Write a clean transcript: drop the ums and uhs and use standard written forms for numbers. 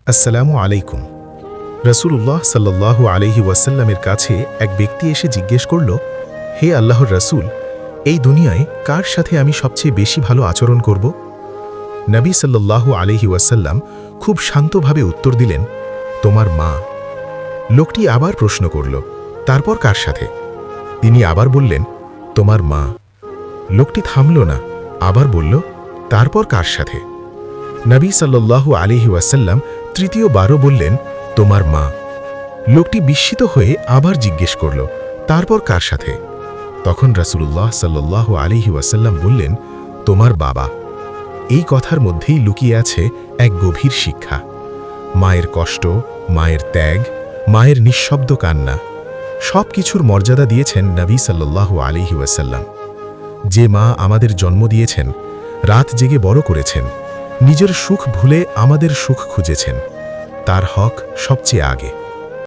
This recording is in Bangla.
আসসালামু আলাইকুম। রাসূলুল্লাহ সাল্লাল্লাহু আলাইহি ওয়াসাল্লামের কাছে এক ব্যক্তি এসে জিজ্ঞেস করল, হে আল্লাহর রাসূল, এই দুনিয়ায় কার সাথে আমি সবচেয়ে বেশি ভালো আচরণ করব? নবী সাল্লাল্লাহু আলাইহি ওয়াসাল্লাম খুব শান্তভাবে উত্তর দিলেন, তোমার মা। লোকটি আবার প্রশ্ন করল, তারপর কার সাথে? তিনি আবার বললেন, তোমার মা। লোকটি থামল না, আবার বলল, তারপর কার সাথে? নবী সাল্লাল্লাহু আলাইহি ওয়াসাল্লাম তৃতীয়বারও বললেন, তোমার মা। লোকটি বিস্মিত হয়ে আবার জিজ্ঞেস করল, তারপর কার সাথে? তখন রাসূলুল্লাহ সাল্লাল্লাহু আলাইহি ওয়াসাল্লাম বললেন, তোমার বাবা। এই কথার মধ্যেই লুকিয়ে আছে এক গভীর শিক্ষা। মায়ের কষ্ট, মায়ের ত্যাগ, মায়ের নিঃশব্দ কান্না সব কিছুর মর্যাদা দিয়েছেন নবী সাল্লাল্লাহু আলাইহি ওয়াসাল্লাম। যে মা আমাদের জন্ম দিয়েছেন, রাত জেগে বড় করেছেন, নিজের সুখ ভুলে আমাদের সুখ খুঁজেছেন, তার হক সবচেয়ে আগে।